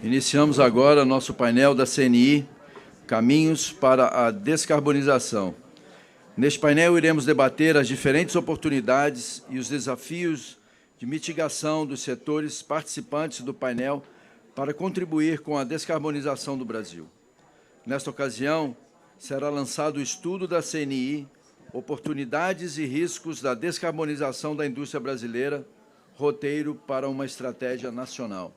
Iniciamos agora nosso painel da CNI, Caminhos para a Descarbonização. Neste painel, iremos debater as diferentes oportunidades e os desafios de mitigação dos setores participantes do painel para contribuir com a descarbonização do Brasil. Nesta ocasião, será lançado o estudo da CNI, Oportunidades e Riscos da Descarbonização da Indústria Brasileira, roteiro para uma estratégia nacional.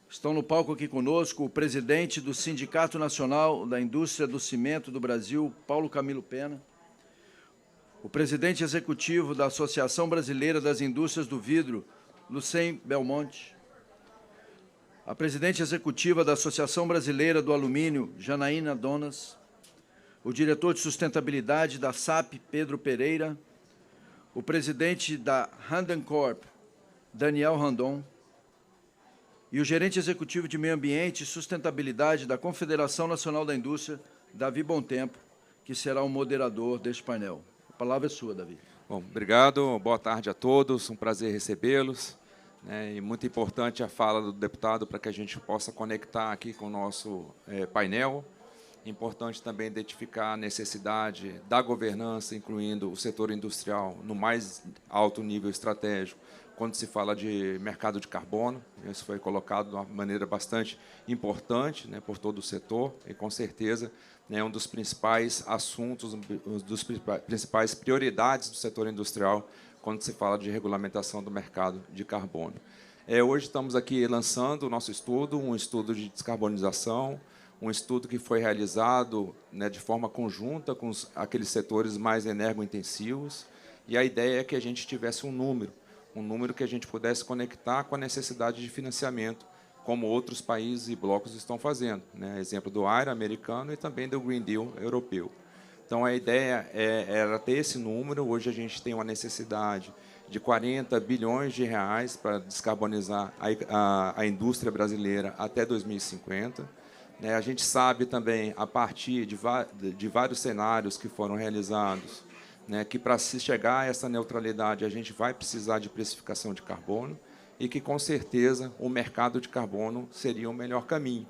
Estão no palco aqui conosco o presidente do Sindicato Nacional da Indústria do Cimento do Brasil, Paulo Camilo Pena, o presidente executivo da Associação Brasileira das Indústrias do Vidro, Lucém Belmonte, a presidente executiva da Associação Brasileira do Alumínio, Janaína Donas, o diretor de sustentabilidade da SAP, Pedro Pereira, o presidente da Randencorp, Daniel Randon, e o gerente executivo de Meio Ambiente e Sustentabilidade da Confederação Nacional da Indústria, Davi Bontempo, que será o moderador deste painel. A palavra é sua, Davi. Bom, obrigado, boa tarde a todos, um prazer recebê-los. E muito importante a fala do deputado para que a gente possa conectar aqui com o nosso painel. Importante também identificar a necessidade da governança, incluindo o setor industrial no mais alto nível estratégico, quando se fala de mercado de carbono. Isso foi colocado de uma maneira bastante importante, por todo o setor, e, com certeza, um dos principais assuntos, dos principais prioridades do setor industrial, quando se fala de regulamentação do mercado de carbono. Hoje estamos aqui lançando o nosso estudo, um estudo de descarbonização, um estudo que foi realizado de forma conjunta com aqueles setores mais energointensivos, e a ideia é que a gente tivesse um número que a gente pudesse conectar com a necessidade de financiamento, como outros países e blocos estão fazendo. Exemplo do IRA americano e também do Green Deal europeu. Então, a ideia era ter esse número. Hoje, a gente tem uma necessidade de 40 bilhões de reais para descarbonizar a indústria brasileira até 2050. A gente sabe também, a partir de vários cenários que foram realizados, que para se chegar a essa neutralidade a gente vai precisar de precificação de carbono e que, com certeza, o mercado de carbono seria o melhor caminho.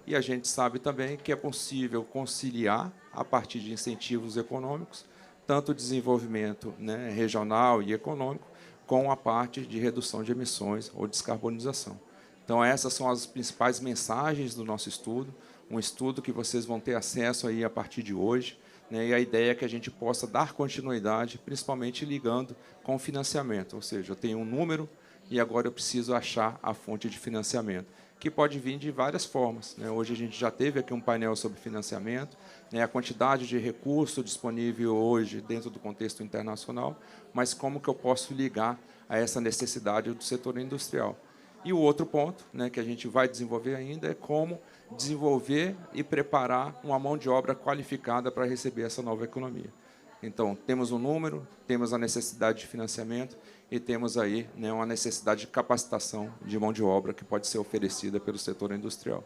E a gente sabe também que é possível conciliar, a partir de incentivos econômicos, tanto o desenvolvimento regional e econômico, com a parte de redução de emissões ou descarbonização. Então, essas são as principais mensagens do nosso estudo, um estudo que vocês vão ter acesso aí a partir de hoje, e a ideia é que a gente possa dar continuidade, principalmente ligando com o financiamento, ou seja, eu tenho um número e agora eu preciso achar a fonte de financiamento, que pode vir de várias formas. Hoje a gente já teve aqui um painel sobre financiamento, a quantidade de recurso disponível hoje dentro do contexto internacional, mas como que eu posso ligar a essa necessidade do setor industrial. E o outro ponto que a gente vai desenvolver ainda é como desenvolver e preparar uma mão de obra qualificada para receber essa nova economia. Então, temos um número, temos a necessidade de financiamento e temos aí uma necessidade de capacitação de mão de obra que pode ser oferecida pelo setor industrial.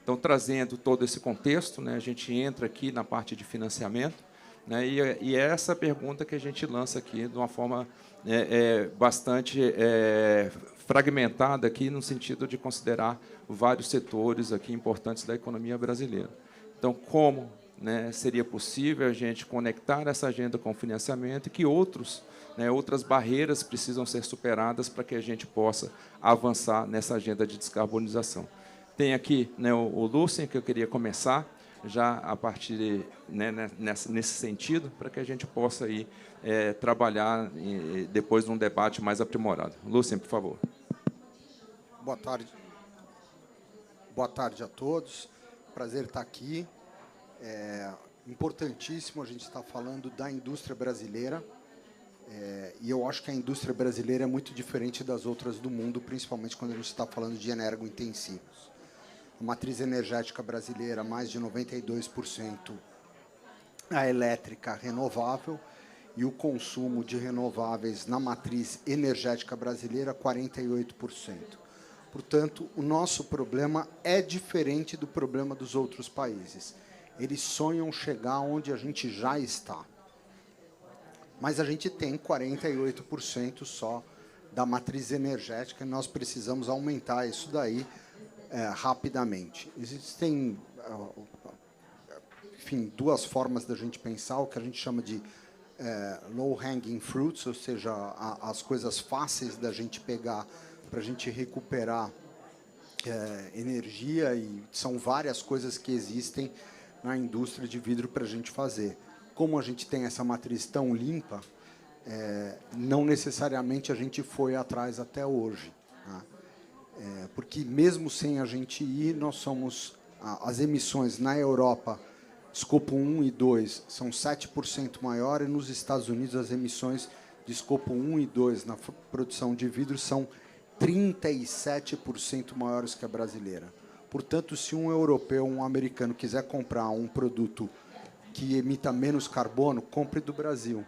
Então, trazendo todo esse contexto, a gente entra aqui na parte de financiamento, e é essa pergunta que a gente lança aqui de uma forma bastante fragmentada aqui, no sentido de considerar vários setores aqui importantes da economia brasileira. Então, como seria possível a gente conectar essa agenda com o financiamento e que outras barreiras precisam ser superadas para que a gente possa avançar nessa agenda de descarbonização. Tem aqui o Lucém, que eu queria começar já a partir nesse sentido, para que a gente possa aí, trabalhar depois num debate mais aprimorado. Lucém, por favor. Boa tarde. Boa tarde a todos. Prazer estar aqui. É importantíssimo a gente estar falando da indústria brasileira. E eu acho que a indústria brasileira é muito diferente das outras do mundo, principalmente quando a gente está falando de energointensivos. A matriz energética brasileira, mais de 92% a elétrica renovável, e o consumo de renováveis na matriz energética brasileira, 48%. Portanto, o nosso problema é diferente do problema dos outros países. Eles sonham chegar onde a gente já está. Mas a gente tem 48% só da matriz energética, e nós precisamos aumentar isso daí rapidamente. Existem, enfim, duas formas da gente pensar, o que a gente chama de low-hanging fruits, ou seja, as coisas fáceis da gente pegar para a gente recuperar energia, e são várias coisas que existem na indústria de vidro para a gente fazer. Como a gente tem essa matriz tão limpa, não necessariamente a gente foi atrás até hoje, né? Porque mesmo sem a gente ir, nós somos... As emissões na Europa, escopo 1 e 2, são 7% maior, e nos Estados Unidos as emissões de escopo 1 e 2 na produção de vidro são 37% maiores que a brasileira. Portanto, se um europeu, um americano quiser comprar um produto que emita menos carbono, compre do Brasil.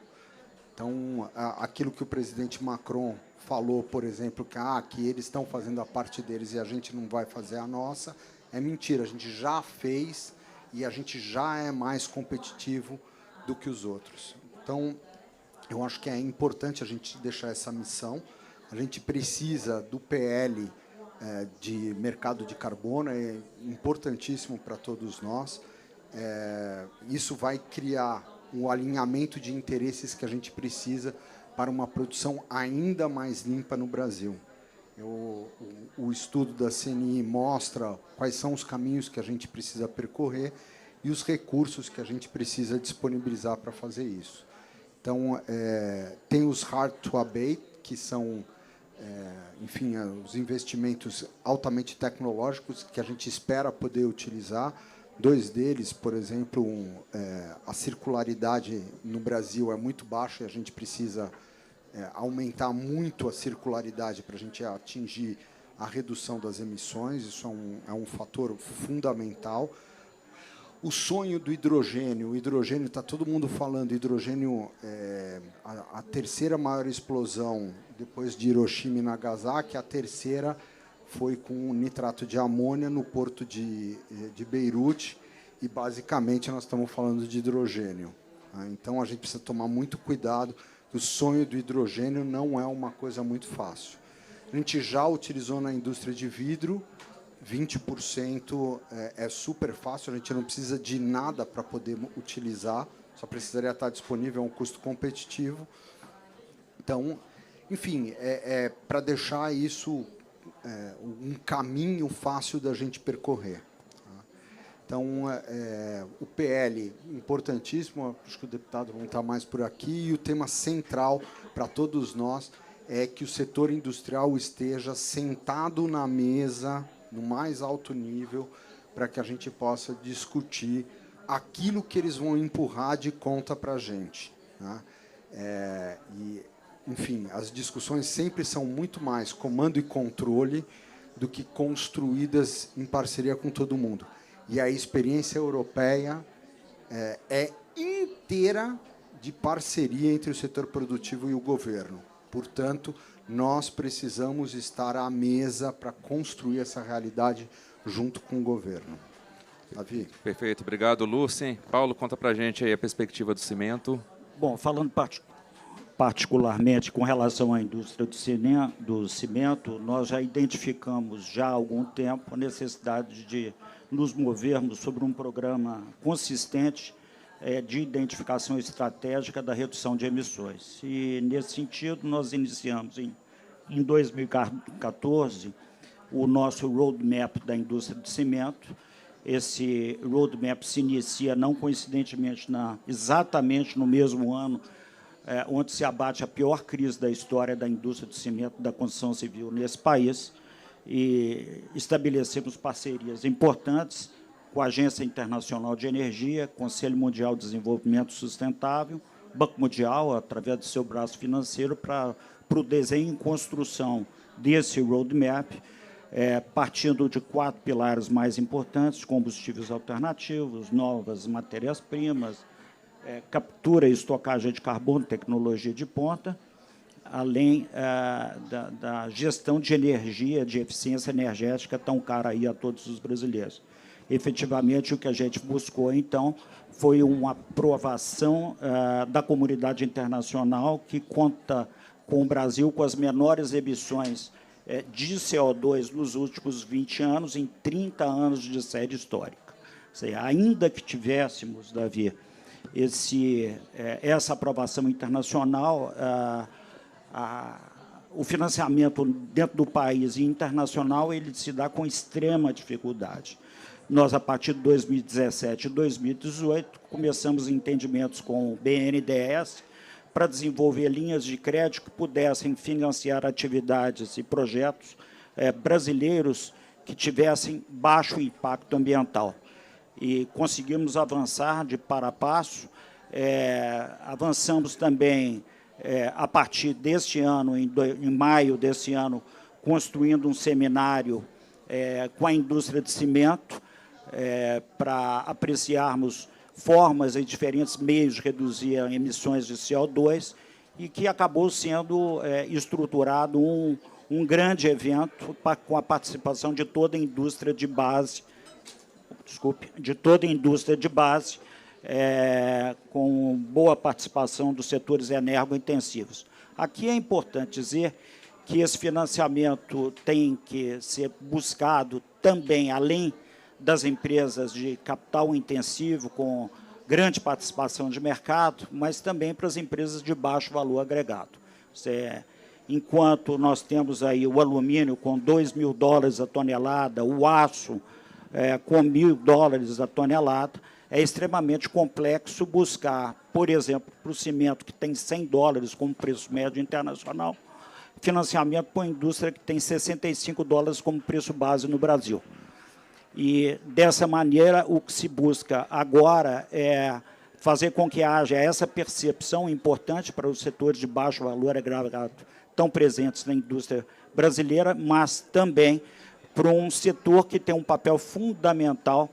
Então, aquilo que o presidente Macron falou, por exemplo, que eles estão fazendo a parte deles e a gente não vai fazer a nossa, é mentira. A gente já fez e a gente já é mais competitivo do que os outros. Então, eu acho que é importante a gente deixar essa missão. A gente precisa do PL de mercado de carbono, é importantíssimo para todos nós. Isso vai criar um alinhamento de interesses que a gente precisa para uma produção ainda mais limpa no Brasil. O estudo da CNI mostra quais são os caminhos que a gente precisa percorrer e os recursos que a gente precisa disponibilizar para fazer isso. Então, tem os hard to abate, que são, enfim, os investimentos altamente tecnológicos que a gente espera poder utilizar. Dois deles, por exemplo, a circularidade no Brasil é muito baixa e a gente precisa aumentar muito a circularidade para a gente atingir a redução das emissões. Isso é um fator fundamental. O sonho do hidrogênio. O hidrogênio, está todo mundo falando, hidrogênio a terceira maior explosão depois de Hiroshima e Nagasaki, a terceira foi com nitrato de amônia no porto de Beirute, e, basicamente, nós estamos falando de hidrogênio. Então, a gente precisa tomar muito cuidado, que o sonho do hidrogênio não é uma coisa muito fácil. A gente já utilizou na indústria de vidro, 20% é super fácil, a gente não precisa de nada para poder utilizar, só precisaria estar disponível a um custo competitivo. Então, enfim, para deixar isso um caminho fácil da gente percorrer. Então, o PL, importantíssimo, acho que o deputado não está mais por aqui, e o tema central para todos nós é que o setor industrial esteja sentado na mesa, no mais alto nível, para que a gente possa discutir aquilo que eles vão empurrar de conta para a gente, né? Enfim, as discussões sempre são muito mais comando e controle do que construídas em parceria com todo mundo. E a experiência europeia é inteira de parceria entre o setor produtivo e o governo. Portanto, nós precisamos estar à mesa para construir essa realidade junto com o governo. Davi? Perfeito, obrigado, Lúcio. Paulo, conta para a gente aí a perspectiva do cimento. Bom, falando particularmente com relação à indústria do cimento, nós já identificamos já há algum tempo a necessidade de nos movermos sobre um programa consistente de identificação estratégica da redução de emissões. E, nesse sentido, nós iniciamos em 2014 o nosso roadmap da indústria do cimento. Esse roadmap se inicia, não coincidentemente, exatamente no mesmo ano onde se abate a pior crise da história da indústria do cimento, da construção civil nesse país, e estabelecemos parcerias importantes com a Agência Internacional de Energia, Conselho Mundial de Desenvolvimento Sustentável, Banco Mundial, através do seu braço financeiro, para o desenho e construção desse roadmap, partindo de 4 pilares mais importantes: combustíveis alternativos, novas matérias-primas, captura e estocagem de carbono, tecnologia de ponta, além da gestão de energia, de eficiência energética tão cara aí a todos os brasileiros. Efetivamente, o que a gente buscou, então, foi uma aprovação da comunidade internacional que conta com o Brasil com as menores emissões de CO2 nos últimos 20 anos, em 30 anos de série histórica. Ou seja, ainda que tivéssemos, Davi, essa aprovação internacional, o financiamento dentro do país e internacional ele se dá com extrema dificuldade. Nós, a partir de 2017 e 2018, começamos entendimentos com o BNDES para desenvolver linhas de crédito que pudessem financiar atividades e projetos brasileiros que tivessem baixo impacto ambiental. E conseguimos avançar de para passo. Avançamos também, a partir deste ano, em maio deste ano, construindo um seminário com a indústria de cimento, para apreciarmos formas e diferentes meios de reduzir emissões de CO2, e que acabou sendo estruturado um grande evento com a participação de toda a indústria de base, com boa participação dos setores energointensivos. Aqui é importante dizer que esse financiamento tem que ser buscado também, além das empresas de capital intensivo, com grande participação de mercado, mas também para as empresas de baixo valor agregado. Enquanto nós temos aí o alumínio com $2.000 a tonelada, o aço com $1.000 a tonelada, é extremamente complexo buscar, por exemplo, para o cimento, que tem $100 como preço médio internacional, financiamento para a indústria que tem $65 como preço base no Brasil. E, dessa maneira, o que se busca agora é fazer com que haja essa percepção importante para os setores de baixo valor agregado tão presentes na indústria brasileira, mas também para um setor que tem um papel fundamental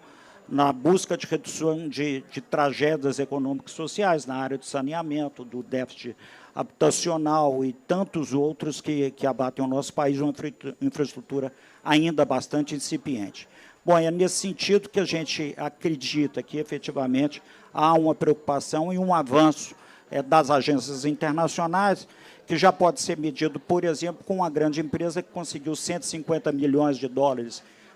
na busca de redução de tragédias econômicas e sociais, na área de saneamento, do déficit habitacional e tantos outros que abatem o nosso país, uma infraestrutura ainda bastante incipiente. Bom, é nesse sentido que a gente acredita que, efetivamente, há uma preocupação e um avanço das agências internacionais, que já pode ser medido, por exemplo, com uma grande empresa que conseguiu $150 milhões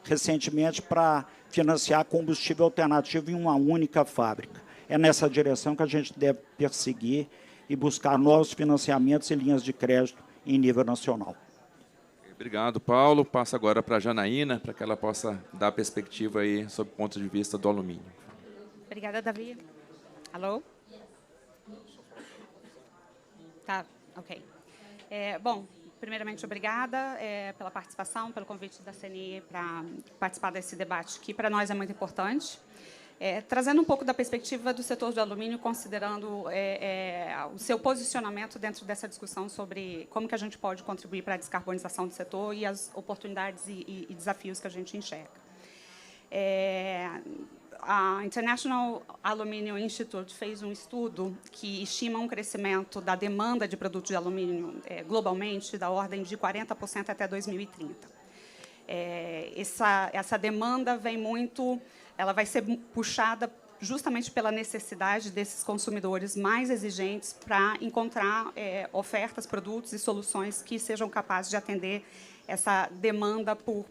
recentemente para financiar combustível alternativo em uma única fábrica. É nessa direção que a gente deve perseguir e buscar novos financiamentos e linhas de crédito em nível nacional. Obrigado, Paulo. Passo agora para a Janaína, para que ela possa dar perspectiva aí sob o ponto de vista do alumínio. Obrigada, Davi. Alô? Tá, ok. Bom, primeiramente, obrigada pela participação, pelo convite da CNI para participar desse debate, que para nós é muito importante. Trazendo um pouco da perspectiva do setor do alumínio, considerando o seu posicionamento dentro dessa discussão sobre como que a gente pode contribuir para a descarbonização do setor e as oportunidades e desafios que a gente enxerga. A International Aluminium Institute fez um estudo que estima um crescimento da demanda de produtos de alumínio globalmente da ordem de 40% até 2030. Essa demanda vem muito... Ela vai ser puxada justamente pela necessidade desses consumidores mais exigentes para encontrar ofertas, produtos e soluções que sejam capazes de atender essa demanda por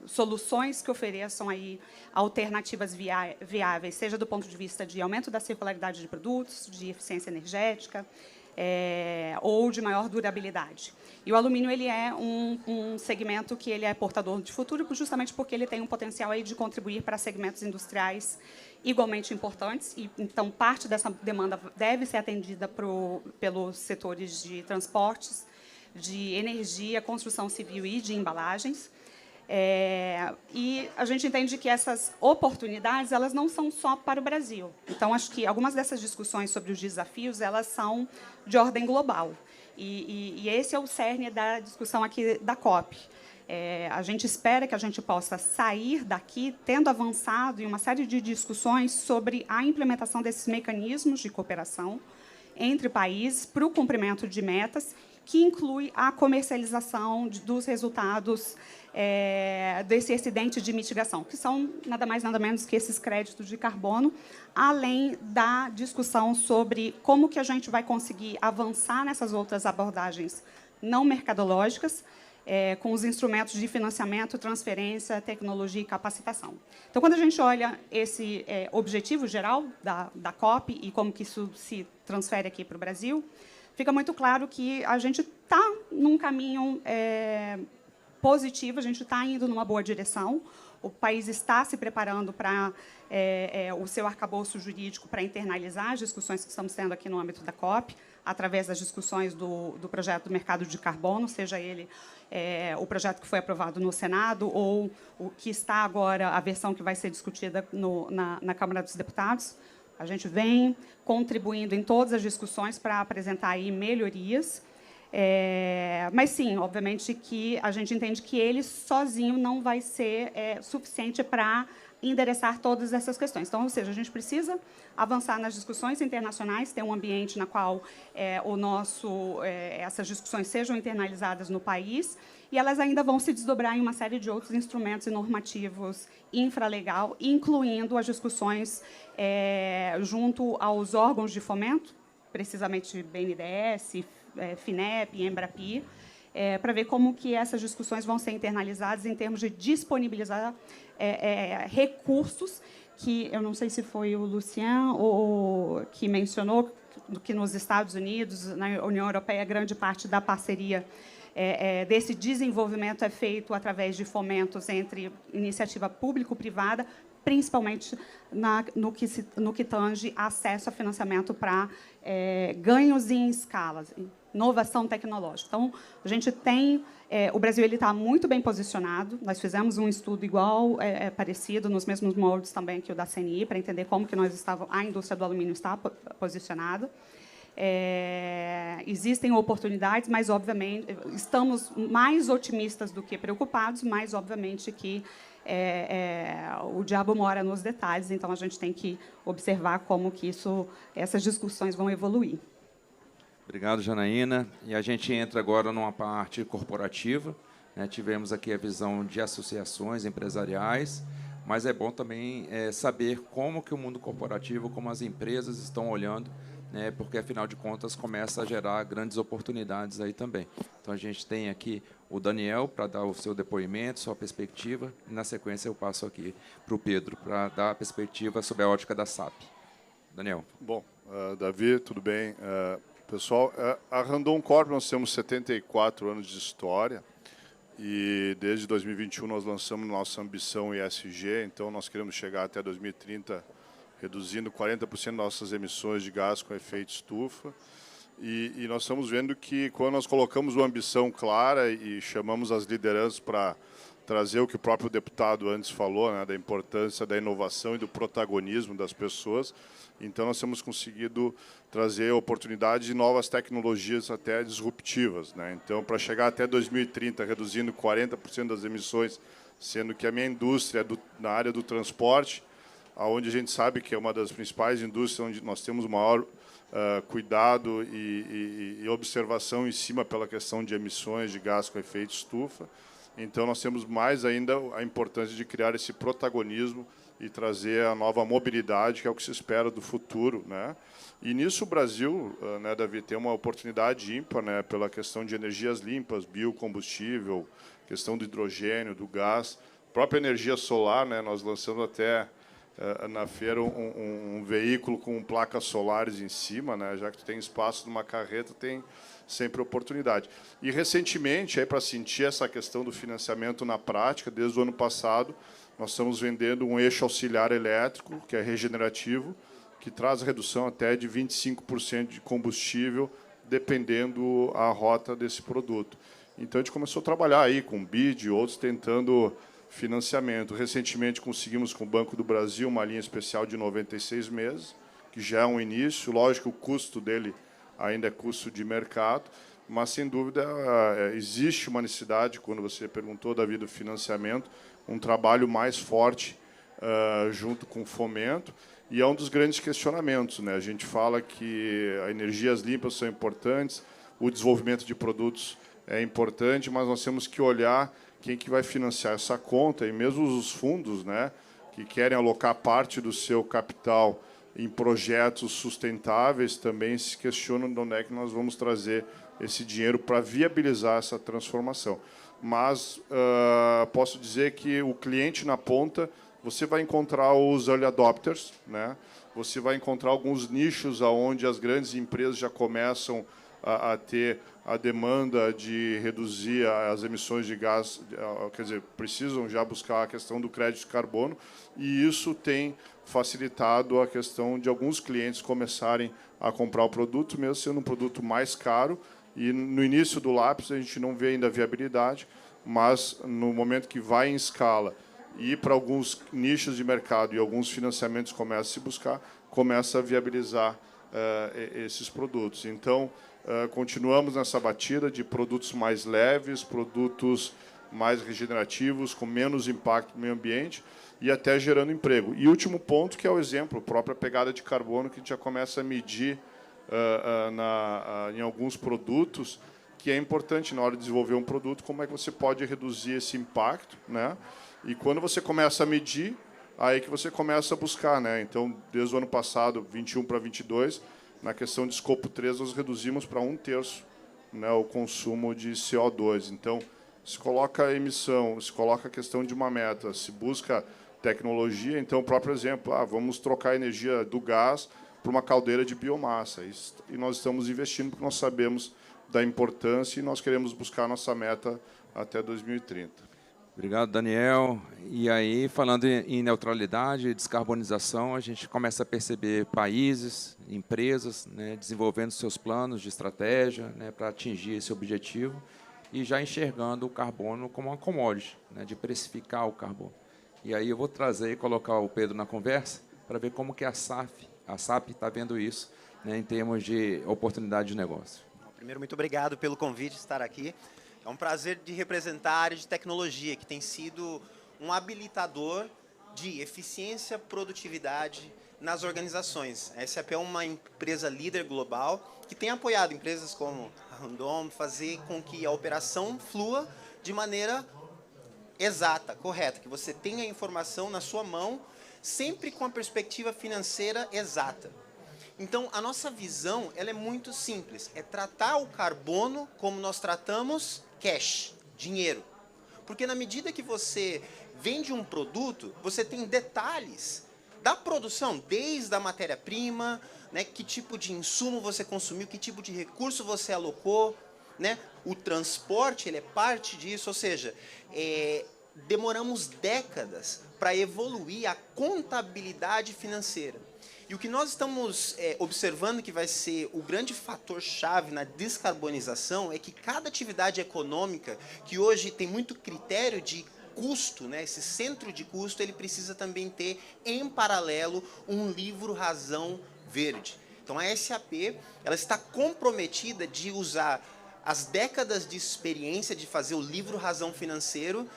soluções que ofereçam aí alternativas viáveis, seja do ponto de vista de aumento da circularidade de produtos, de eficiência energética, ou de maior durabilidade. E o alumínio ele é um segmento que ele é portador de futuro, justamente porque ele tem um potencial aí de contribuir para segmentos industriais igualmente importantes. E, então, parte dessa demanda deve ser atendida pelos setores de transportes, de energia, construção civil e de embalagens. E a gente entende que essas oportunidades elas não são só para o Brasil. Então, acho que algumas dessas discussões sobre os desafios elas são de ordem global. E esse é o cerne da discussão aqui da COP. A gente espera que a gente possa sair daqui tendo avançado em uma série de discussões sobre a implementação desses mecanismos de cooperação entre países para o cumprimento de metas, que inclui a comercialização dos resultados desse excedente de mitigação, que são nada mais, nada menos que esses créditos de carbono, além da discussão sobre como que a gente vai conseguir avançar nessas outras abordagens não mercadológicas, com os instrumentos de financiamento, transferência, tecnologia e capacitação. Então, quando a gente olha esse objetivo geral da COP e como que isso se transfere aqui para o Brasil, fica muito claro que a gente está num caminho positivo, a gente está indo numa boa direção, o país está se preparando para o seu arcabouço jurídico para internalizar as discussões que estamos tendo aqui no âmbito da COP, através das discussões do projeto do mercado de carbono, seja ele o projeto que foi aprovado no Senado ou o que está agora, a versão que vai ser discutida na Câmara dos Deputados. A gente vem contribuindo em todas as discussões para apresentar aí melhorias. Mas, sim, obviamente que a gente entende que ele sozinho não vai ser suficiente para endereçar todas essas questões. Então, ou seja, a gente precisa avançar nas discussões internacionais, ter um ambiente na qual essas discussões sejam internalizadas no país, e elas ainda vão se desdobrar em uma série de outros instrumentos normativos infralegal, incluindo as discussões junto aos órgãos de fomento, precisamente BNDES, FINEP, Embrapi, para ver como que essas discussões vão ser internalizadas em termos de disponibilizar recursos, que eu não sei se foi o Lucian que mencionou que nos Estados Unidos, na União Europeia, grande parte da parceria desse desenvolvimento é feito através de fomentos entre iniciativa público-privada, principalmente no que tange acesso a financiamento para ganhos em escalas, inovação tecnológica. Então, a gente tem... o Brasil está muito bem posicionado. Nós fizemos um estudo igual, parecido, nos mesmos moldes também que o da CNI, para entender como que a indústria do alumínio está posicionada. Existem oportunidades, mas, obviamente, estamos mais otimistas do que preocupados, mas, obviamente, que o diabo mora nos detalhes, então a gente tem que observar como que essas discussões vão evoluir. Obrigado, Janaína. E a gente entra agora numa parte corporativa. Tivemos aqui a visão de associações empresariais, mas é bom também saber como que o mundo corporativo, como as empresas estão olhando, porque, afinal de contas, começa a gerar grandes oportunidades aí também. Então, a gente tem aqui o Daniel para dar o seu depoimento, sua perspectiva, e, na sequência, eu passo aqui para o Pedro para dar a perspectiva sobre a ótica da SAP. Daniel. Bom, Davi, tudo bem? Pessoal, a Randon Corp, nós temos 74 anos de história e desde 2021 nós lançamos nossa ambição ESG, então nós queremos chegar até 2030 reduzindo 40% das nossas emissões de gás com efeito estufa. E nós estamos vendo que quando nós colocamos uma ambição clara e chamamos as lideranças para trazer o que o próprio deputado antes falou, da importância da inovação e do protagonismo das pessoas, então nós temos conseguido trazer oportunidades de novas tecnologias até disruptivas. Então, para chegar até 2030 reduzindo 40% das emissões, sendo que a minha indústria é na área do transporte, onde a gente sabe que é uma das principais indústrias onde nós temos maior cuidado e observação em cima pela questão de emissões de gás com efeito estufa. Então, nós temos mais ainda a importância de criar esse protagonismo e trazer a nova mobilidade, que é o que se espera do futuro. E nisso o Brasil, Davi, tem uma oportunidade ímpar, pela questão de energias limpas, biocombustível, questão do hidrogênio, do gás, própria energia solar, nós lançamos até na feira um veículo com placas solares em cima, já que tu tem espaço numa carreta, tem sempre oportunidade. E, recentemente, para sentir essa questão do financiamento na prática, desde o ano passado, nós estamos vendendo um eixo auxiliar elétrico, que é regenerativo, que traz redução até de 25% de combustível, dependendo a rota desse produto. Então, a gente começou a trabalhar aí com o BID e outros, tentando financiamento. Recentemente, conseguimos com o Banco do Brasil uma linha especial de 96 meses, que já é um início. Lógico que o custo dele ainda é custo de mercado, mas, sem dúvida, existe uma necessidade, quando você perguntou, Davi, do financiamento, um trabalho mais forte junto com o fomento. E é um dos grandes questionamentos, né? A gente fala que as energias limpas são importantes, o desenvolvimento de produtos é importante, mas nós temos que olhar quem que vai financiar essa conta, e mesmo os fundos, né, que querem alocar parte do seu capital em projetos sustentáveis, também se questionam de onde é que nós vamos trazer esse dinheiro para viabilizar essa transformação. Mas posso dizer que o cliente na ponta, você vai encontrar os early adopters, né? Você vai encontrar alguns nichos onde as grandes empresas já começam a ter a demanda de reduzir as emissões de gás, quer dizer, precisam já buscar a questão do crédito de carbono, e isso tem facilitado a questão de alguns clientes começarem a comprar o produto, mesmo sendo um produto mais caro. E no início do lápis a gente não vê ainda a viabilidade, mas no momento que vai em escala e para alguns nichos de mercado e alguns financiamentos começa a se buscar, começa a viabilizar esses produtos. Então, continuamos nessa batida de produtos mais leves, produtos mais regenerativos, com menos impacto no meio ambiente e até gerando emprego. E último ponto, que é o exemplo, a própria pegada de carbono, que a gente já começa a medir em alguns produtos, que é importante na hora de desenvolver um produto, como é que você pode reduzir esse impacto, né? E quando você começa a medir, aí que você começa a buscar, né? Então, desde o ano passado, 21 para 22, na questão de escopo 3, nós reduzimos para 1/3, né, o consumo de CO2. Então, se coloca a emissão, se coloca a questão de uma meta, se busca tecnologia. Então, o próprio exemplo, vamos trocar a energia do gás para uma caldeira de biomassa. E nós estamos investindo porque nós sabemos da importância e nós queremos buscar a nossa meta até 2030. Obrigado, Daniel. E aí, falando em neutralidade e descarbonização, a gente começa a perceber países, empresas, né, desenvolvendo seus planos de estratégia, né, para atingir esse objetivo e já enxergando o carbono como uma commodity, né, de precificar o carbono. E aí eu vou trazer e colocar o Pedro na conversa para ver como que a SAP está vendo isso, né, em termos de oportunidade de negócio. Primeiro, muito obrigado pelo convite de estar aqui. É um prazer de representar a área de tecnologia, que tem sido um habilitador de eficiência, produtividade nas organizações. A SAP é uma empresa líder global que tem apoiado empresas como a Randon, fazer com que a operação flua de maneira exata, correta, que você tenha a informação na sua mão, sempre com a perspectiva financeira exata. Então, a nossa visão ela é muito simples, é tratar o carbono como nós tratamos cash, dinheiro. Porque na medida que você vende um produto, você tem detalhes da produção, desde a matéria-prima, né, que tipo de insumo você consumiu, que tipo de recurso você alocou, né, o transporte ele é parte disso, ou seja, demoramos décadas para evoluir a contabilidade financeira. E o que nós estamos observando que vai ser o grande fator-chave na descarbonização é que cada atividade econômica, que hoje tem muito critério de custo, né, esse centro de custo, ele precisa também ter, em paralelo, um livro-razão verde. Então, a SAP ela está comprometida de usar as décadas de experiência de fazer o livro-razão financeiro,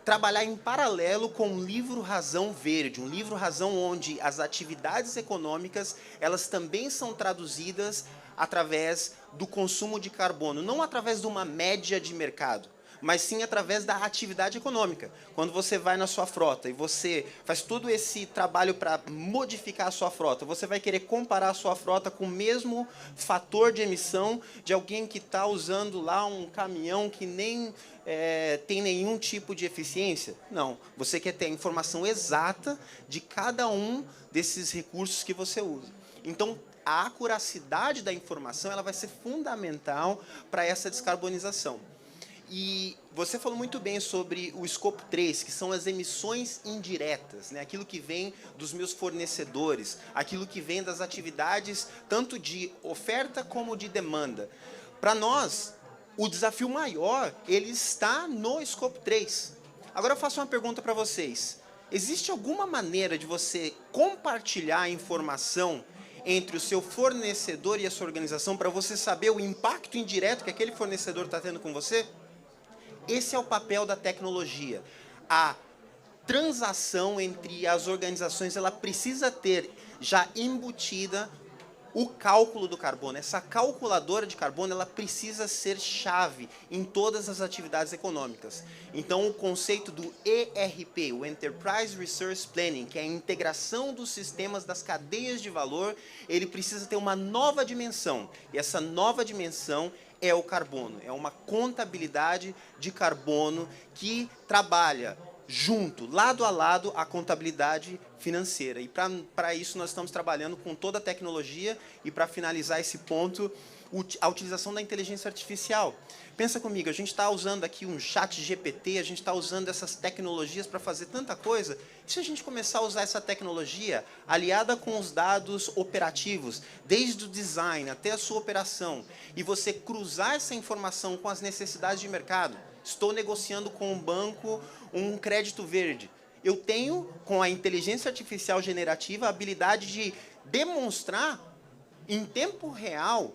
trabalhar em paralelo com um livro-razão verde, um livro-razão onde as atividades econômicas elas também são traduzidas através do consumo de carbono, não através de uma média de mercado, mas sim através da atividade econômica. Quando você vai na sua frota e você faz todo esse trabalho para modificar a sua frota, você vai querer comparar a sua frota com o mesmo fator de emissão de alguém que está usando lá um caminhão que nem tem nenhum tipo de eficiência? Não. Você quer ter a informação exata de cada um desses recursos que você usa. Então, a acuracidade da informação ela vai ser fundamental para essa descarbonização. E você falou muito bem sobre o escopo 3, que são as emissões indiretas, né? Aquilo que vem dos meus fornecedores, aquilo que vem das atividades tanto de oferta como de demanda. Para nós, o desafio maior ele está no escopo 3. Agora eu faço uma pergunta para vocês. Existe alguma maneira de você compartilhar a informação entre o seu fornecedor e a sua organização para você saber o impacto indireto que aquele fornecedor está tendo com você? Esse é o papel da tecnologia. A transação entre as organizações, ela precisa ter já embutida o cálculo do carbono. Essa calculadora de carbono, ela precisa ser chave em todas as atividades econômicas. Então, o conceito do ERP, o Enterprise Resource Planning, que é a integração dos sistemas das cadeias de valor, ele precisa ter uma nova dimensão. E essa nova dimensão é o carbono. É uma contabilidade de carbono que trabalha junto, lado a lado, a contabilidade financeira. E para isso nós estamos trabalhando com toda a tecnologia e, para finalizar esse ponto, a utilização da inteligência artificial. Pensa comigo, a gente está usando aqui um chat GPT, a gente está usando essas tecnologias para fazer tanta coisa. E se a gente começar a usar essa tecnologia aliada com os dados operativos, desde o design até a sua operação, e você cruzar essa informação com as necessidades de mercado? Estou negociando com um banco um crédito verde. Eu tenho, com a inteligência artificial generativa, a habilidade de demonstrar em tempo real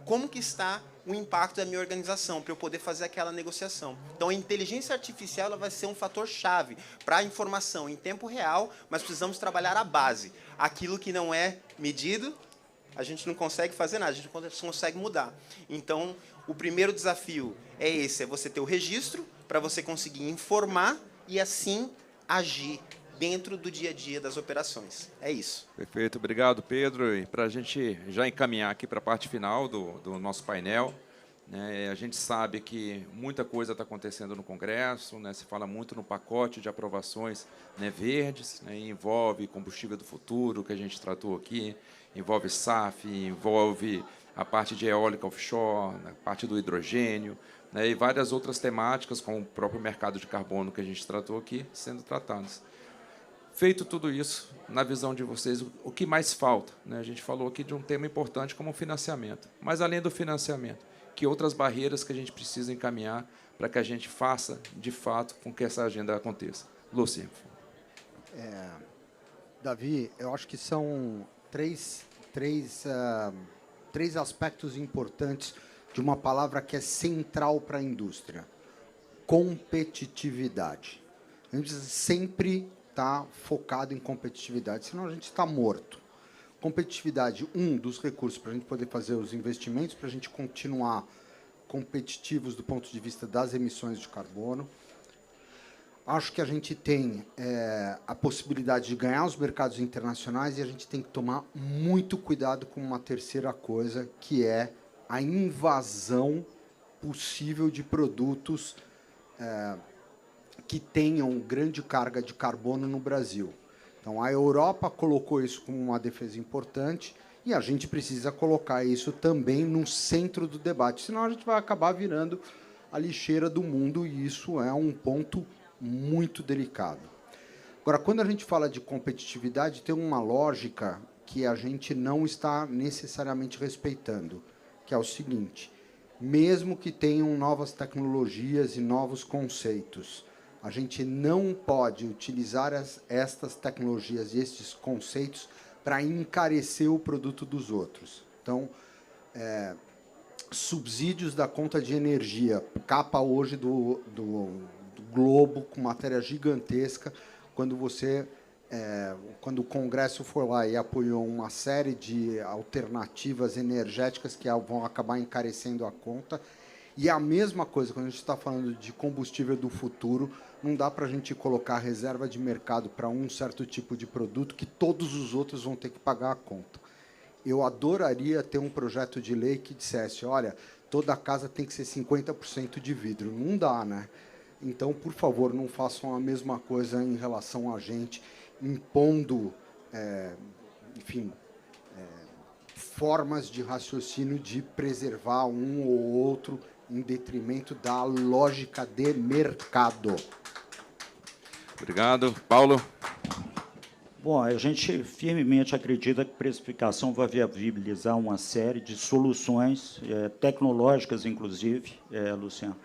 como que está o impacto da minha organização, para eu poder fazer aquela negociação. Então, a inteligência artificial ela vai ser um fator chave para a informação em tempo real, mas precisamos trabalhar a base. Aquilo que não é medido, a gente não consegue fazer nada, a gente não consegue mudar. Então, o primeiro desafio é esse, é você ter o registro para você conseguir informar e, assim, agir dentro do dia a dia das operações. É isso. Perfeito, obrigado, Pedro. E para a gente já encaminhar aqui para a parte final do nosso painel, né, a gente sabe que muita coisa está acontecendo no Congresso, né, se fala muito no pacote de aprovações, né, verdes, né, envolve combustível do futuro, que a gente tratou aqui, envolve SAF, envolve a parte de eólica offshore, a parte do hidrogênio, né, e várias outras temáticas, como o próprio mercado de carbono que a gente tratou aqui, sendo tratadas. Feito tudo isso, na visão de vocês, o que mais falta? Né? A gente falou aqui de um tema importante como o financiamento. Mas, além do financiamento, que outras barreiras que a gente precisa encaminhar para que a gente faça, de fato, com que essa agenda aconteça? Lúcia. Davi, eu acho que são três aspectos importantes de uma palavra que é central para a indústria: competitividade. A gente sempre está focado em competitividade, senão a gente está morto. Competitividade, dos recursos para a gente poder fazer os investimentos, para a gente continuar competitivos do ponto de vista das emissões de carbono. Acho que a gente tem a possibilidade de ganhar os mercados internacionais e a gente tem que tomar muito cuidado com uma terceira coisa, que é a invasão possível de produtos que tenham grande carga de carbono no Brasil. Então, a Europa colocou isso como uma defesa importante e a gente precisa colocar isso também no centro do debate, senão a gente vai acabar virando a lixeira do mundo e isso é um ponto muito delicado. Agora, quando a gente fala de competitividade, tem uma lógica que a gente não está necessariamente respeitando, que é o seguinte: mesmo que tenham novas tecnologias e novos conceitos, a gente não pode utilizar estas tecnologias e estes conceitos para encarecer o produto dos outros. Então, subsídios da conta de energia, capa hoje do Globo, com matéria gigantesca, quando o Congresso for lá e apoiou uma série de alternativas energéticas que vão acabar encarecendo a conta. E a mesma coisa, quando a gente está falando de combustível do futuro, não dá para a gente colocar reserva de mercado para um certo tipo de produto que todos os outros vão ter que pagar a conta. Eu adoraria ter um projeto de lei que dissesse, olha, toda casa tem que ser 50% de vidro. Não dá, né? Então, por favor, não façam a mesma coisa em relação a gente, impondo, formas de raciocínio de preservar um ou outro em detrimento da lógica de mercado. Obrigado. Paulo? Bom, a gente firmemente acredita que a precificação vai viabilizar uma série de soluções tecnológicas, inclusive, Luciano,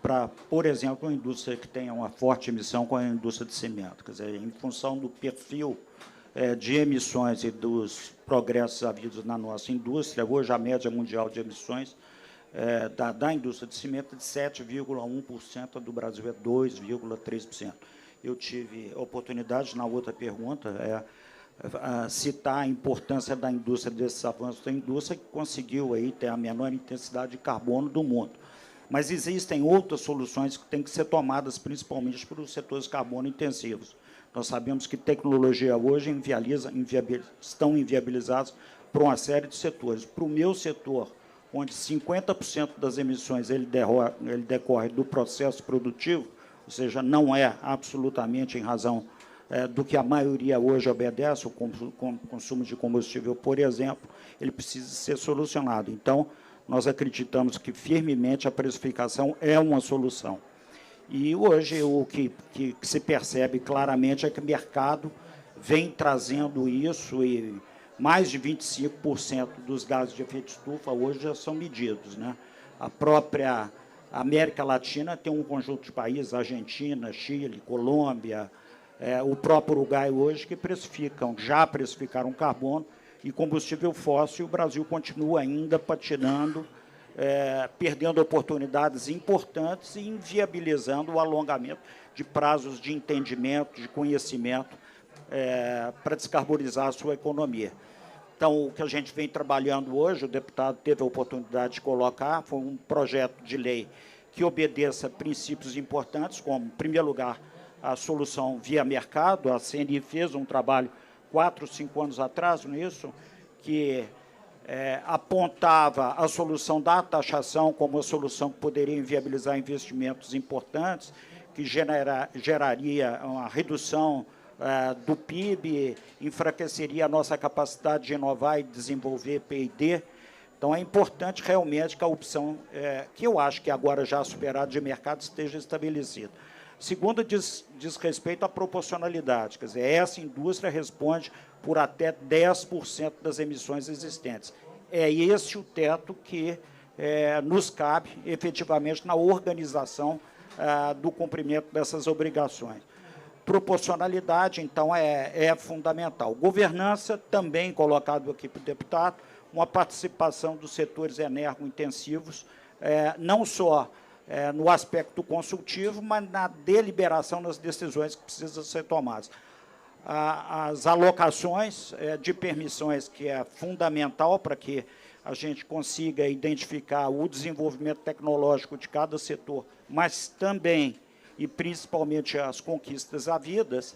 para, por exemplo, uma indústria que tenha uma forte emissão com a indústria de cimento. Quer dizer, em função do perfil de emissões e dos progressos havidos na nossa indústria, hoje a média mundial de emissões da indústria de cimento é de 7,1%, do Brasil é 2,3%. eu tive a oportunidade, na outra pergunta, citar a importância da indústria, desses avanços da indústria, que conseguiu aí ter a menor intensidade de carbono do mundo. Mas existem outras soluções que têm que ser tomadas, principalmente para os setores carbono intensivos. Nós sabemos que tecnologia hoje estão inviabilizadas para uma série de setores. Para o meu setor, onde 50% das emissões ele decorre do processo produtivo, ou seja, não é absolutamente em razão do que a maioria hoje obedece, o consumo de combustível, por exemplo, ele precisa ser solucionado. Então, nós acreditamos que, firmemente, a precificação é uma solução. E, hoje, o que se percebe claramente é que o mercado vem trazendo isso, e mais de 25% dos gases de efeito estufa hoje já são medidos, né? A própria América Latina tem um conjunto de países, Argentina, Chile, Colômbia, o próprio Uruguai hoje, que já precificaram carbono e combustível fóssil, e o Brasil continua ainda patinando, perdendo oportunidades importantes e inviabilizando o alongamento de prazos de entendimento, de conhecimento, para descarbonizar a sua economia. Então, o que a gente vem trabalhando hoje, o deputado teve a oportunidade de colocar, foi um projeto de lei que obedeça princípios importantes, como, em primeiro lugar, a solução via mercado. A CNI fez um trabalho 4, 5 anos atrás nisso, que apontava a solução da taxação como uma solução que poderia inviabilizar investimentos importantes, que geraria uma redução do PIB, enfraqueceria a nossa capacidade de inovar e desenvolver P&D. Então, é importante realmente que a opção, que eu acho que agora já superada de mercado, esteja estabelecida. Segundo, diz respeito à proporcionalidade, quer dizer, essa indústria responde por até 10% das emissões existentes. É esse o teto que nos cabe, efetivamente, na organização do cumprimento dessas obrigações. Proporcionalidade, então, é fundamental. Governança, também colocado aqui para o deputado, uma participação dos setores energo-intensivos, não só no aspecto consultivo, mas na deliberação das decisões que precisam ser tomadas. As alocações de permissões, que é fundamental para que a gente consiga identificar o desenvolvimento tecnológico de cada setor, mas também e principalmente as conquistas havidas,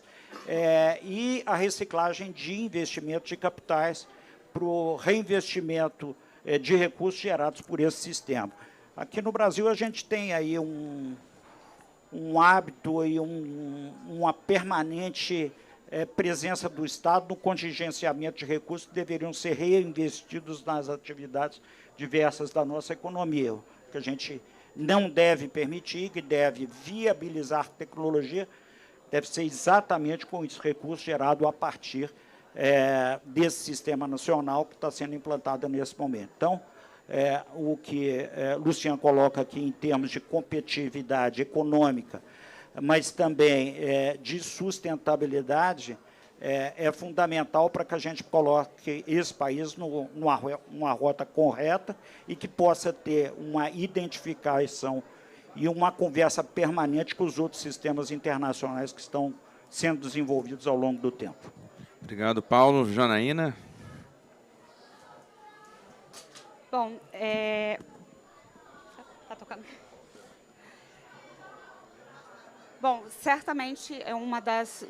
e a reciclagem de investimentos de capitais para o reinvestimento de recursos gerados por esse sistema. Aqui no Brasil, a gente tem aí um hábito e uma permanente presença do Estado no contingenciamento de recursos que deveriam ser reinvestidos nas atividades diversas da nossa economia, que a gente não deve permitir, que deve viabilizar tecnologia, deve ser exatamente com esse recurso gerado a partir desse sistema nacional que está sendo implantado nesse momento. Então, o que Luciano coloca aqui em termos de competitividade econômica, mas também de sustentabilidade, é fundamental para que a gente coloque esse país numa rota correta e que possa ter uma identificação e uma conversa permanente com os outros sistemas internacionais que estão sendo desenvolvidos ao longo do tempo. Obrigado, Paulo. Janaína? Bom, tá tocando. Bom, certamente é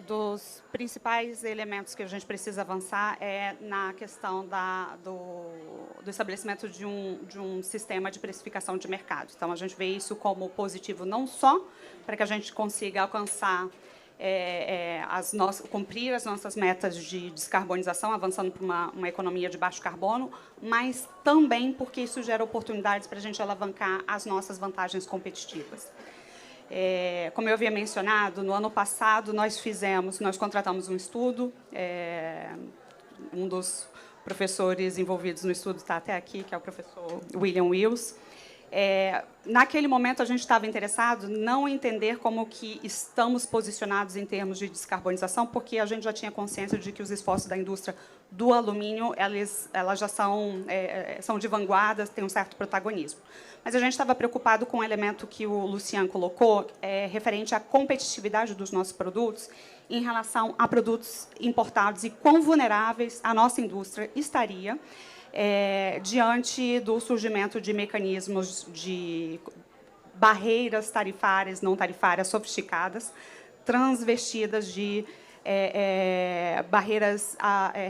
dos principais elementos que a gente precisa avançar na questão do estabelecimento de um sistema de precificação de mercado. Então, a gente vê isso como positivo não só para que a gente consiga alcançar, cumprir as nossas metas de descarbonização, avançando para uma economia de baixo carbono, mas também porque isso gera oportunidades para a gente alavancar as nossas vantagens competitivas. Como eu havia mencionado, no ano passado nós contratamos um estudo, um dos professores envolvidos no estudo está até aqui, que é o professor William Wills, Naquele momento, a gente estava interessado não em entender como que estamos posicionados em termos de descarbonização, porque a gente já tinha consciência de que os esforços da indústria do alumínio elas já são de vanguarda, têm um certo protagonismo. Mas a gente estava preocupado com um elemento que o Lucian colocou, referente à competitividade dos nossos produtos em relação a produtos importados e quão vulneráveis a nossa indústria estaria diante do surgimento de mecanismos de barreiras tarifárias, não tarifárias, sofisticadas, transvestidas de barreiras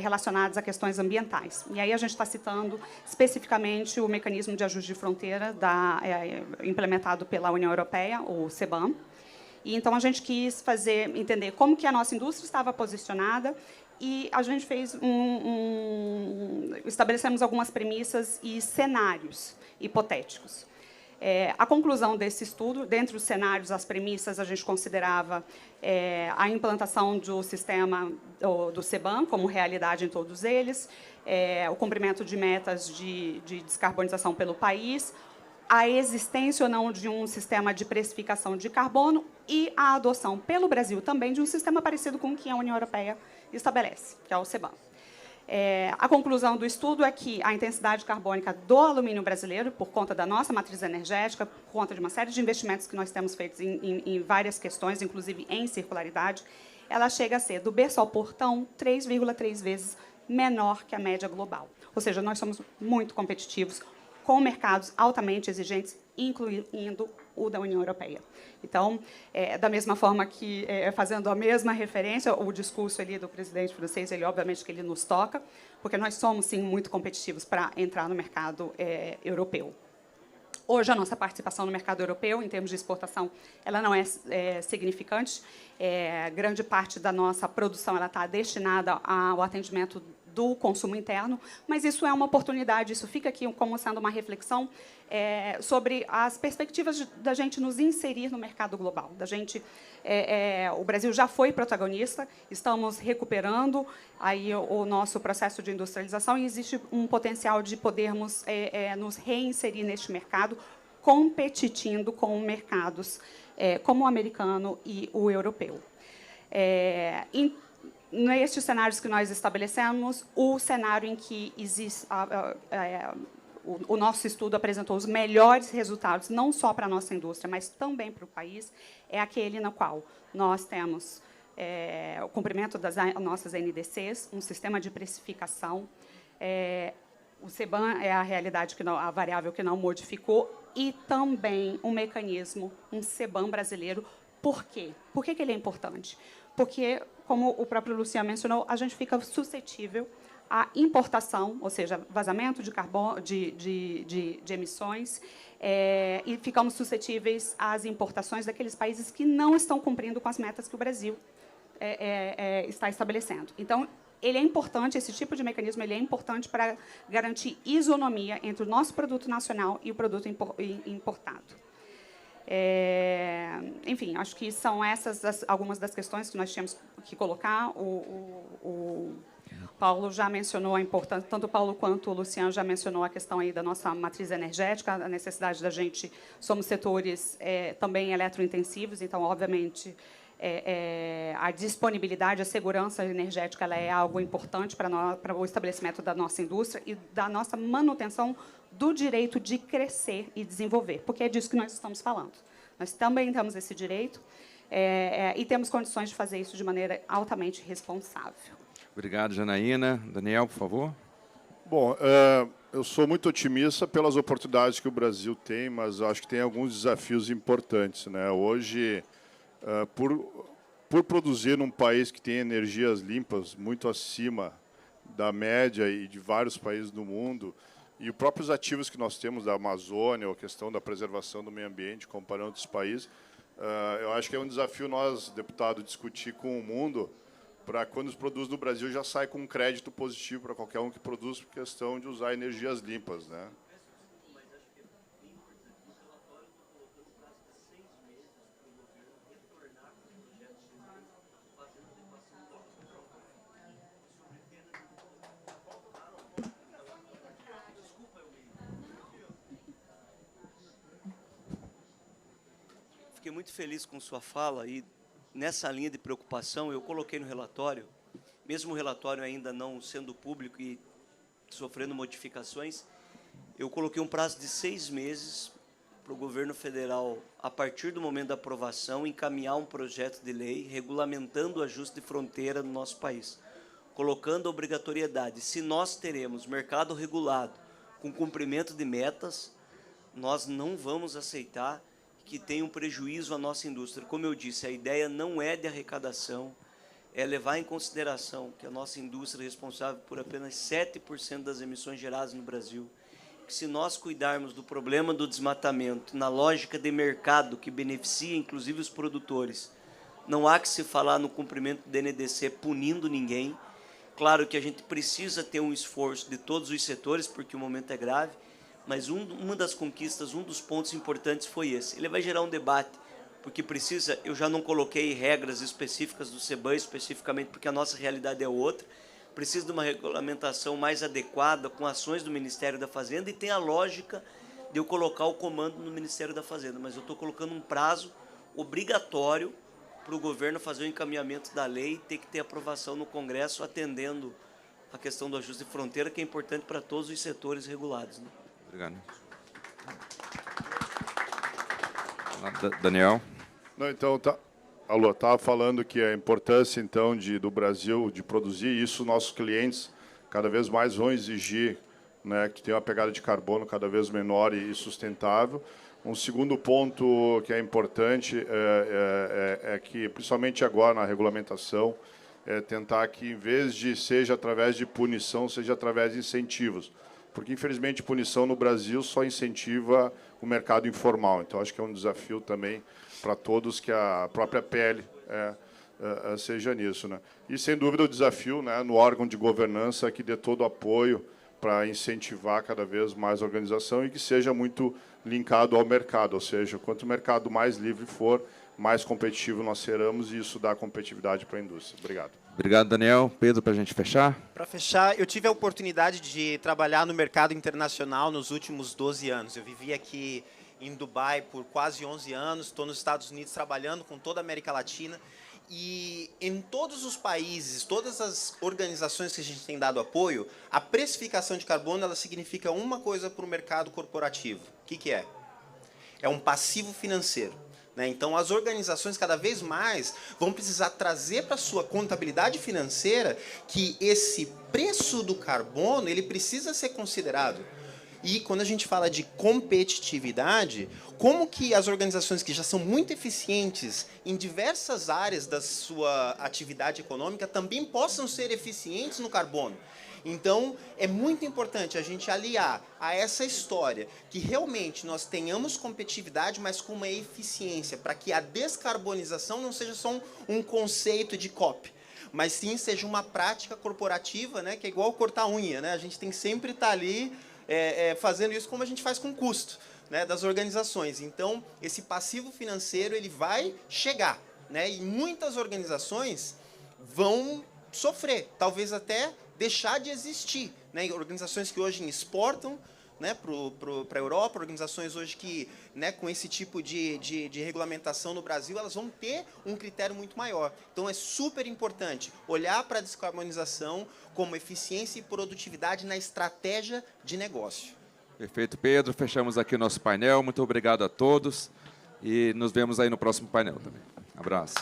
relacionadas a questões ambientais. E aí a gente está citando especificamente o mecanismo de ajuste de fronteira implementado pela União Europeia, o CBAM. E então a gente quis entender como que a nossa indústria estava posicionada, e a gente fez estabelecemos algumas premissas e cenários hipotéticos. A conclusão desse estudo, dentre os cenários, as premissas, a gente considerava a implantação do sistema do CBAM como realidade em todos eles, o cumprimento de metas de descarbonização pelo país, a existência ou não de um sistema de precificação de carbono e a adoção pelo Brasil também de um sistema parecido com o que a União Europeia estabelece, que é o CBAM. A conclusão do estudo é que a intensidade carbônica do alumínio brasileiro, por conta da nossa matriz energética, por conta de uma série de investimentos que nós temos feitos em várias questões, inclusive em circularidade, ela chega a ser, do berço ao portão, 3,3 vezes menor que a média global. Ou seja, nós somos muito competitivos com mercados altamente exigentes, incluindo o da União Europeia. Então, da mesma forma que, fazendo a mesma referência, o discurso ali do presidente francês, obviamente que ele nos toca, porque nós somos, sim, muito competitivos para entrar no mercado europeu. Hoje, a nossa participação no mercado europeu, em termos de exportação, ela não é significante. Grande parte da nossa produção está destinada ao atendimento do consumo interno, mas isso é uma oportunidade, isso fica aqui como sendo uma reflexão sobre as perspectivas da gente nos inserir no mercado global. O Brasil já foi protagonista, estamos recuperando aí o nosso processo de industrialização e existe um potencial de podermos nos reinserir neste mercado, competindo com mercados como o americano e o europeu. Nestes cenários que nós estabelecemos, o cenário em que existe o nosso estudo apresentou os melhores resultados, não só para a nossa indústria, mas também para o país, é aquele no qual nós temos o cumprimento das nossas NDCs, um sistema de precificação, o CBAM é a realidade, a variável que não modificou, e também um mecanismo, um CBAM brasileiro. Por quê? Por que ele é importante? Porque, como o próprio Lucian mencionou, a gente fica suscetível à importação, ou seja, vazamento de carbono, de emissões, e ficamos suscetíveis às importações daqueles países que não estão cumprindo com as metas que o Brasil está estabelecendo. Então, ele é importante, esse tipo de mecanismo ele é importante para garantir isonomia entre o nosso produto nacional e o produto importado. Enfim, acho que são essas algumas das questões que nós tínhamos que colocar. O Paulo já mencionou a importância, tanto o Paulo quanto o Lucian já mencionou a questão aí da nossa matriz energética, a necessidade da gente, somos setores também eletrointensivos, então, obviamente, a disponibilidade, a segurança energética ela é algo importante para o estabelecimento da nossa indústria e da nossa manutenção do direito de crescer e desenvolver, porque é disso que nós estamos falando. Nós também temos esse direito e temos condições de fazer isso de maneira altamente responsável. Obrigado, Janaína. Daniel, por favor. Bom, eu sou muito otimista pelas oportunidades que o Brasil tem, mas acho que tem alguns desafios importantes, né? Hoje, por produzir num país que tem energias limpas muito acima da média e de vários países do mundo, e os próprios ativos que nós temos da Amazônia, a questão da preservação do meio ambiente, comparando outros países, eu acho que é um desafio nós, deputado, discutir com o mundo, para quando os produtos do Brasil já sai com um crédito positivo para qualquer um que produz, por questão de usar energias limpas, né? fiquei muito feliz com sua fala e nessa linha de preocupação eu coloquei no relatório, mesmo o relatório ainda não sendo público e sofrendo modificações, eu coloquei um prazo de 6 meses para o governo federal, a partir do momento da aprovação, encaminhar um projeto de lei regulamentando o ajuste de fronteira no nosso país, colocando a obrigatoriedade. Se nós teremos mercado regulado com cumprimento de metas, nós não vamos aceitar que tenha um prejuízo à nossa indústria. Como eu disse, a ideia não é de arrecadação, é levar em consideração que a nossa indústria é responsável por apenas 7% das emissões geradas no Brasil. Que se nós cuidarmos do problema do desmatamento na lógica de mercado que beneficia inclusive os produtores, não há que se falar no cumprimento do NDC punindo ninguém. Claro que a gente precisa ter um esforço de todos os setores, porque o momento é grave, mas uma das conquistas, um dos pontos importantes foi esse. Ele vai gerar um debate, porque precisa, eu já não coloquei regras específicas do CBAM, especificamente porque a nossa realidade é outra, precisa de uma regulamentação mais adequada, com ações do Ministério da Fazenda, e tem a lógica de eu colocar o comando no Ministério da Fazenda, mas eu estou colocando um prazo obrigatório para o governo fazer o encaminhamento da lei e ter que ter aprovação no Congresso, atendendo a questão do ajuste de fronteira, que é importante para todos os setores regulados, né? Obrigado. Daniel. Não, então, Alô, estava falando que a importância, então, do Brasil de produzir isso, nossos clientes cada vez mais vão exigir, né, que tenha uma pegada de carbono cada vez menor e sustentável. Um segundo ponto que é importante é que, principalmente agora na regulamentação, tentar que, em vez de seja através de punição, seja através de incentivos. Porque, infelizmente, punição no Brasil só incentiva o mercado informal. Então, acho que é um desafio também para todos que a própria pele seja nisso, né? E, sem dúvida, o desafio, né, no órgão de governança que dê todo o apoio para incentivar cada vez mais a organização e que seja muito linkado ao mercado, ou seja, quanto o mercado mais livre for, mais competitivo nós seremos, e isso dá competitividade para a indústria. Obrigado. Obrigado, Daniel. Pedro, para a gente fechar? Para fechar, eu tive a oportunidade de trabalhar no mercado internacional nos últimos 12 anos. Eu vivi aqui em Dubai por quase 11 anos, estou nos Estados Unidos trabalhando com toda a América Latina, e em todos os países, todas as organizações que a gente tem dado apoio, a precificação de carbono ela significa uma coisa para o mercado corporativo. O que é? É um passivo financeiro. Então, as organizações cada vez mais vão precisar trazer para a sua contabilidade financeira que esse preço do carbono ele precisa ser considerado. E quando a gente fala de competitividade, como que as organizações que já são muito eficientes em diversas áreas da sua atividade econômica também possam ser eficientes no carbono? Então, é muito importante a gente aliar a essa história que realmente nós tenhamos competitividade, mas com uma eficiência, para que a descarbonização não seja só um conceito de copy, mas sim seja uma prática corporativa, né, que é igual cortar unha, né? A gente tem que sempre estar ali fazendo isso como a gente faz com o custo, né, das organizações. Então, esse passivo financeiro ele vai chegar, né, e muitas organizações vão sofrer, talvez até deixar de existir, né? Organizações que hoje exportam, né, para a Europa, organizações hoje que, né, com esse tipo de regulamentação no Brasil, elas vão ter um critério muito maior. Então, é super importante olhar para a descarbonização como eficiência e produtividade na estratégia de negócio. Perfeito, Pedro. Fechamos aqui o nosso painel. Muito obrigado a todos e nos vemos aí no próximo painel também. Abraço.